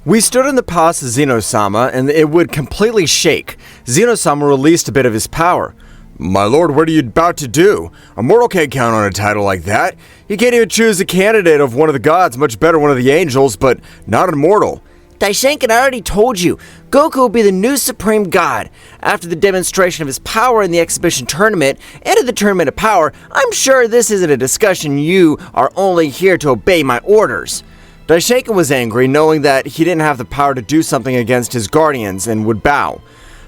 We stood in the past Zeno-sama, and it would completely shake. Zeno-sama released a bit of his power. My lord, what are you about to do? A mortal can't count on a title like that. You can't even choose a candidate of one of the gods, much better one of the angels, but not a mortal. Daishinkan, I already told you, Goku will be the new supreme god. After the demonstration of his power in the exhibition tournament and in the tournament of power, I'm sure this isn't a discussion. You are only here to obey my orders. Daishinkan was angry, knowing that he didn't have the power to do something against his guardians, and would bow.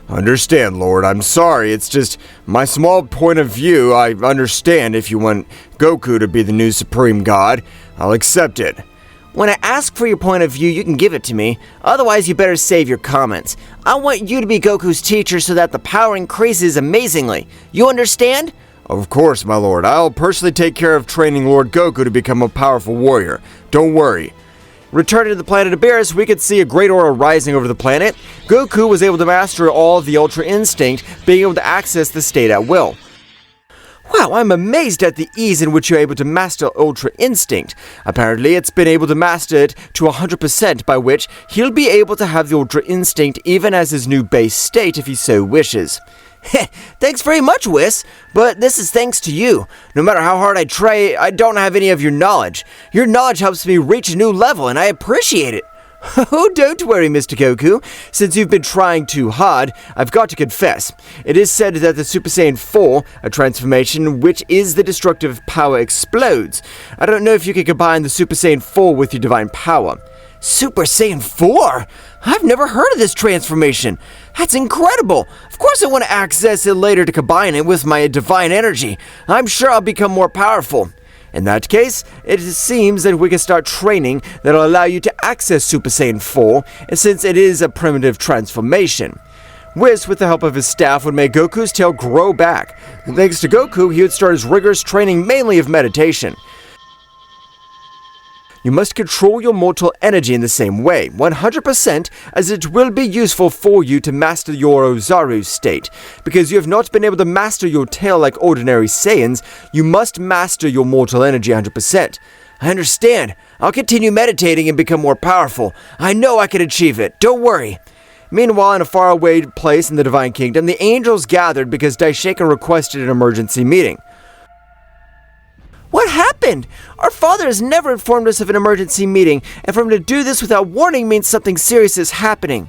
Understand, Lord, I'm sorry, it's just my small point of view. I understand if you want Goku to be the new supreme god. I'll accept it. When I ask for your point of view, you can give it to me. Otherwise, you better save your comments. I want you to be Goku's teacher so that the power increases amazingly. You understand? Of course, my lord. I'll personally take care of training Lord Goku to become a powerful warrior. Don't worry. Returning to the planet Abyss, we could see a great aura rising over the planet. Goku was able to master all of the Ultra Instinct, being able to access the state at will. Wow, I'm amazed at the ease in which you're able to master Ultra Instinct. Apparently, it's been able to master it to 100%, by which he'll be able to have the Ultra Instinct even as his new base state if he so wishes. Thanks very much, Whis, but this is thanks to you. No matter how hard I try, I don't have any of your knowledge. Your knowledge helps me reach a new level, and I appreciate it. Oh, don't worry, Mr. Goku. Since you've been trying too hard, I've got to confess. It is said that the Super Saiyan 4, a transformation which is the destructive power, explodes. I don't know if you can combine the Super Saiyan 4 with your divine power. Super Saiyan 4? I've never heard of this transformation. That's incredible. Of course I want to access it later to combine it with my divine energy. I'm sure I'll become more powerful. In that case, it seems that we can start training that'll allow you to access Super Saiyan 4, and since it is a primitive transformation. Whis, with the help of his staff, would make Goku's tail grow back. Thanks to Goku, he would start his rigorous training mainly of meditation. You must control your mortal energy in the same way, 100%, as it will be useful for you to master your Ozaru state. Because you have not been able to master your tail like ordinary Saiyans, you must master your mortal energy 100%. I understand. I'll continue meditating and become more powerful. I know I can achieve it. Don't worry. Meanwhile, in a faraway place in the Divine Kingdom, the angels gathered because Daishinkan requested an emergency meeting. What happened? Our father has never informed us of an emergency meeting, and for him to do this without warning means something serious is happening.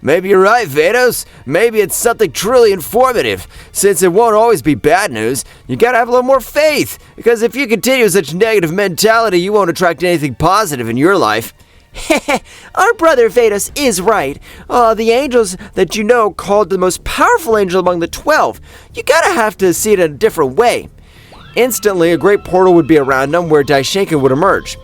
Maybe you're right, Vados. Maybe it's something truly informative. Since it won't always be bad news, you gotta have a little more faith, because if you continue with such negative mentality, you won't attract anything positive in your life. Our brother Vados is right. The angels that you know called the most powerful angel among the 12. You gotta have to see it in a different way. Instantly, a great portal would be around them where Daishinkan would emerge.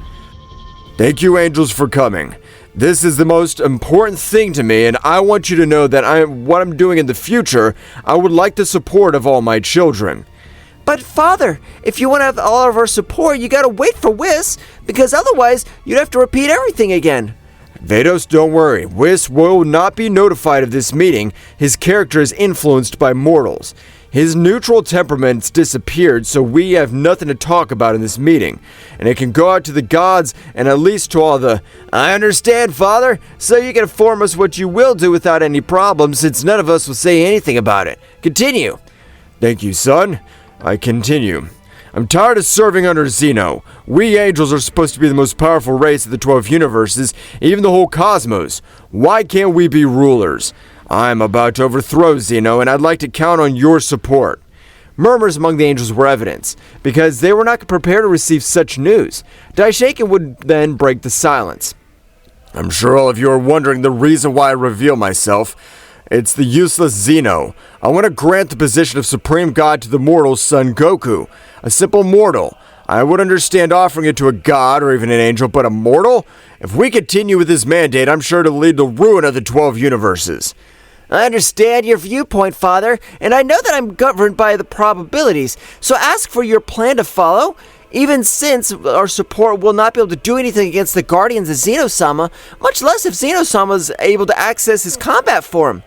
Thank you, angels, for coming. This is the most important thing to me, and I want you to know that what I'm doing in the future, I would like the support of all my children. But father, if you want to have all of our support, you gotta wait for Whis, because otherwise you'd have to repeat everything again. Vados, don't worry. Whis will not be notified of this meeting. His character is influenced by mortals. His neutral temperaments disappeared, so we have nothing to talk about in this meeting. And it can go out to the gods and at least to all the... I understand, Father, so you can inform us what you will do without any problem, since none of us will say anything about it. Continue. Thank you, son. I continue. I'm tired of serving under Zeno. We angels are supposed to be the most powerful race of the 12 universes, even the whole cosmos. Why can't we be rulers? I'm about to overthrow Zeno, and I'd like to count on your support. Murmurs among the angels were evident, because they were not prepared to receive such news. Daishinkan would then break the silence. I'm sure all of you are wondering the reason why I reveal myself. It's the useless Zeno. I want to grant the position of Supreme God to the mortal Son Goku, a simple mortal. I would understand offering it to a god or even an angel, but a mortal? If we continue with this mandate, I'm sure it'll lead to ruin of the 12 universes. I understand your viewpoint, Father, and I know that I'm governed by the probabilities, so ask for your plan to follow. Even since our support will not be able to do anything against the guardians of Zeno-sama, much less if Zeno-sama is able to access his combat form.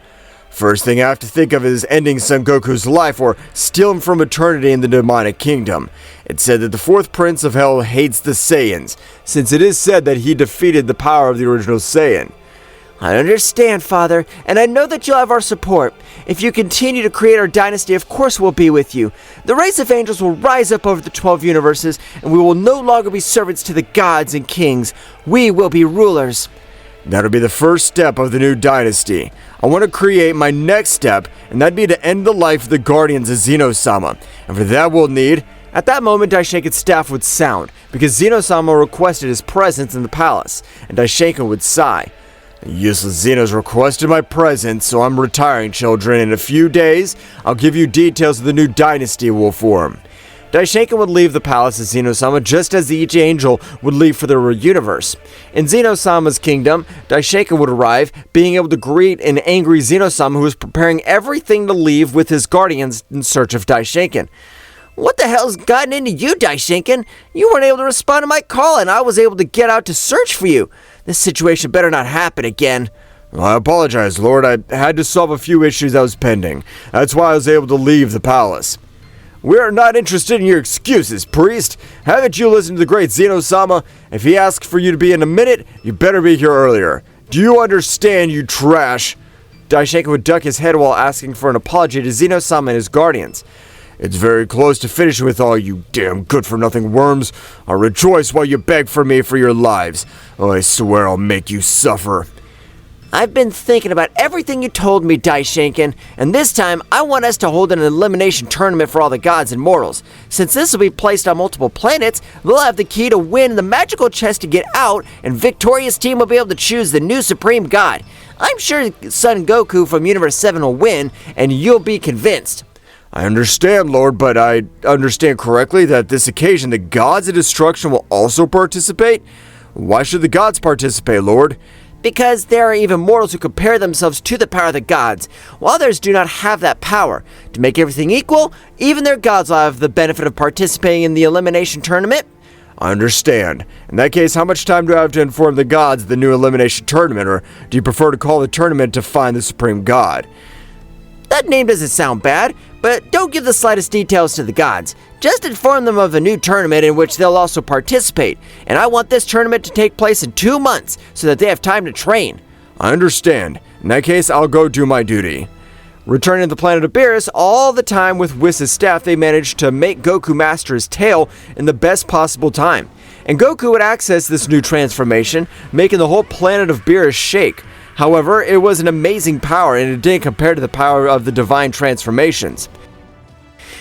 First thing I have to think of is ending Son Goku's life or steal him from eternity in the demonic kingdom. It's said that the fourth prince of hell hates the Saiyans, since it is said that he defeated the power of the original Saiyan. I understand, Father, and I know that you'll have our support. If you continue to create our dynasty, of course we'll be with you. The race of angels will rise up over the 12 universes, and we will no longer be servants to the gods and kings. We will be rulers. That'll be the first step of the new dynasty. I want to create my next step, and that'd be to end the life of the guardians of Zeno-sama. And for that we'll need... At that moment, Daishinkan's staff would sound, because Zeno-sama requested his presence in the palace, and Daishinkan would sigh. Useless Zeno's requested my presence, so I'm retiring, children. In a few days, I'll give you details of the new dynasty we'll form. Daishinkan would leave the palace of Zeno-sama just as each angel would leave for their universe. In Zeno-sama's kingdom, Daishinkan would arrive, being able to greet an angry Zeno-sama who was preparing everything to leave with his guardians in search of Daishinkan. What the hell's gotten into you, Daishinkan? You weren't able to respond to my call, and I was able to get out to search for you. This situation better not happen again. I apologize, Lord. I had to solve a few issues that was pending. That's why I was able to leave the palace. We are not interested in your excuses, priest. Haven't you listened to the great Zeno-sama? If he asks for you to be in a minute, you better be here earlier. Do you understand, you trash? Daishinkan would duck his head while asking for an apology to Zeno-sama and his guardians. It's very close to finishing with all you damn good-for-nothing worms. I'll rejoice while you beg for me for your lives. Oh, I swear I'll make you suffer. I've been thinking about everything you told me, Daishinkan, and this time I want us to hold an elimination tournament for all the gods and mortals. Since this will be placed on multiple planets, they'll have the key to win the magical chest to get out, and victorious team will be able to choose the new supreme god. I'm sure Son Goku from Universe 7 will win, and you'll be convinced. I understand, Lord, but I understand correctly that this occasion the gods of destruction will also participate? Why should the gods participate, Lord? Because there are even mortals who compare themselves to the power of the gods, while others do not have that power. To make everything equal, even their gods will have the benefit of participating in the elimination tournament. I understand. In that case, how much time do I have to inform the gods of the new elimination tournament, or do you prefer to call the tournament to find the supreme god? That name doesn't sound bad, but don't give the slightest details to the gods. Just inform them of a new tournament in which they'll also participate, and I want this tournament to take place in 2 months so that they have time to train. I understand. In that case, I'll go do my duty. Returning to the planet of Beerus, all the time with Whis' staff, they managed to make Goku master his tail in the best possible time. And Goku would access this new transformation, making the whole planet of Beerus shake. However, it was an amazing power, and it didn't compare to the power of the divine transformations.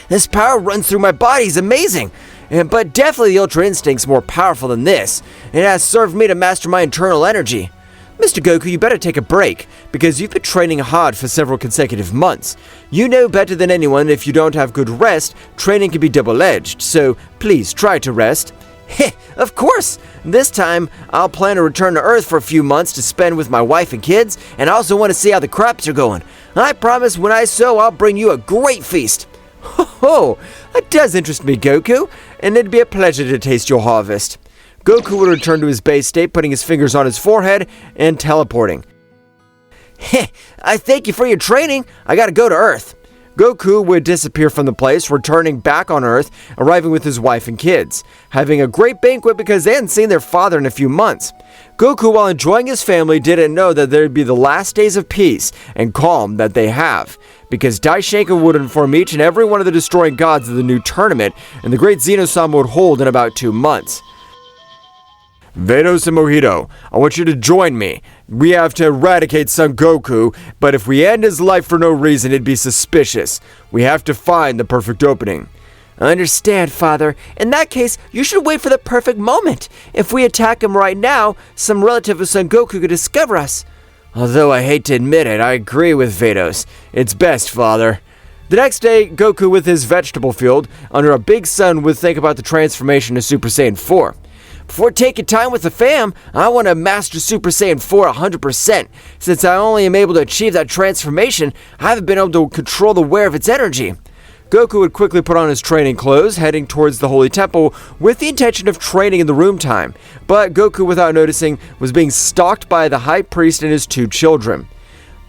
This power runs through my body is amazing, but definitely the Ultra Instinct's more powerful than this. It has served me to master my internal energy. Mr. Goku, you better take a break, because you've been training hard for several consecutive months. You know better than anyone if you don't have good rest, training can be double-edged, so please try to rest. Heh, of course! This time, I'll plan to return to Earth for a few months to spend with my wife and kids, and I also want to see how the crops are going. I promise when I sow, I'll bring you a great feast. Ho ho! That does interest me, Goku, and it'd be a pleasure to taste your harvest. Goku would return to his base state, putting his fingers on his forehead and teleporting. Heh, I thank you for your training. I gotta go to Earth. Goku would disappear from the place, returning back on Earth, arriving with his wife and kids, having a great banquet because they hadn't seen their father in a few months. Goku, while enjoying his family, didn't know that there'd be the last days of peace and calm that they have, because Daishinkan would inform each and every one of the destroying gods of the new tournament, and the great Zeno-sama would hold in about 2 months. Vados and Mojito, I want you to join me. We have to eradicate Son Goku, but if we end his life for no reason, it'd be suspicious. We have to find the perfect opening. I understand, Father. In that case, you should wait for the perfect moment. If we attack him right now, some relative of Son Goku could discover us. Although I hate to admit it, I agree with Vados. It's best, Father. The next day, Goku with his vegetable field, under a big sun, would think about the transformation to Super Saiyan 4. Before taking time with the fam, I want to master Super Saiyan 4 100%. Since I only am able to achieve that transformation, I haven't been able to control the wear of its energy. Goku would quickly put on his training clothes, heading towards the Holy Temple with the intention of training in the room time. But Goku, without noticing, was being stalked by the High Priest and his 2 children.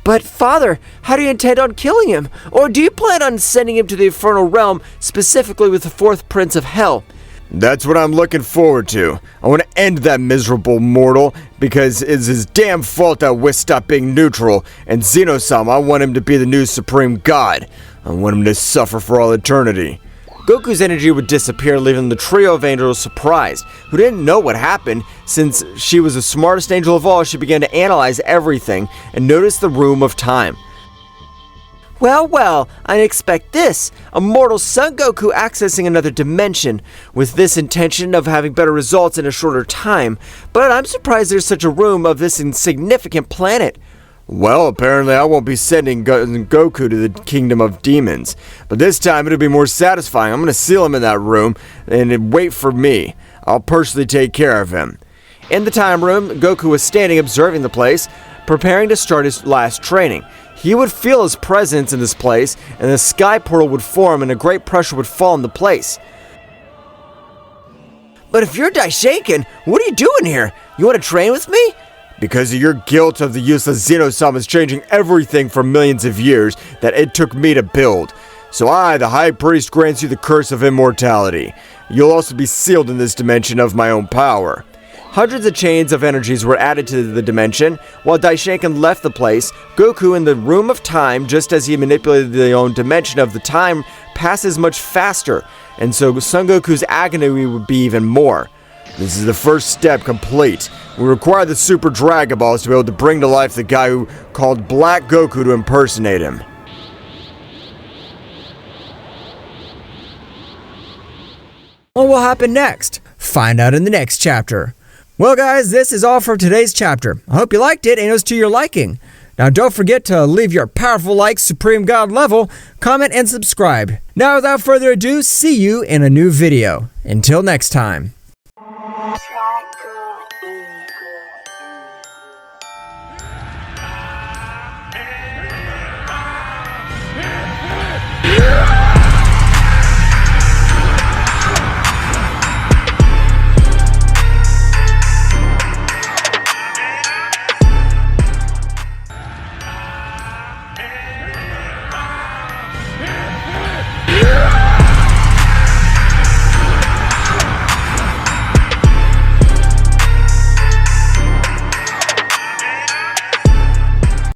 But Father, how do you intend on killing him? Or do you plan on sending him to the Infernal Realm, specifically with the fourth Prince of Hell? That's what I'm looking forward to. I want to end that miserable mortal because it's his damn fault that Whis stopped being neutral, and Zeno-sama, I want him to be the new supreme god. I want him to suffer for all eternity. Goku's energy would disappear, leaving the trio of angels surprised, who didn't know what happened. Since she was the smartest angel of all, she began to analyze everything and notice the room of time. Well, I didn't expect this. A mortal Son Goku accessing another dimension, with this intention of having better results in a shorter time. But I'm surprised there's such a room of this insignificant planet. Well, apparently I won't be sending Goku to the Kingdom of Demons. But this time it'll be more satisfying. I'm going to seal him in that room and wait for me. I'll personally take care of him. In the time room, Goku was standing observing the place, preparing to start his last training. He would feel his presence in this place, and the sky portal would form and a great pressure would fall into place. But if you're Daishinkan, what are you doing here? You want to train with me? Because of your guilt of the useless Zeno-sama is changing everything for millions of years that it took me to build. So I, the High Priest, grants you the curse of immortality. You'll also be sealed in this dimension of my own power. Hundreds of chains of energies were added to the dimension. While Daishinkan left the place, Goku in the room of time, just as he manipulated the own dimension of the time, passes much faster, and so Son Goku's agony would be even more. This is the first step complete. We require the Super Dragon Balls to be able to bring to life the guy who called Black Goku to impersonate him. What will happen next? Find out in the next chapter. Well guys, this is all for today's chapter. I hope you liked it and it was to your liking. Now don't forget to leave your powerful like Supreme God level, comment and subscribe. Now without further ado, see you in a new video. Until next time.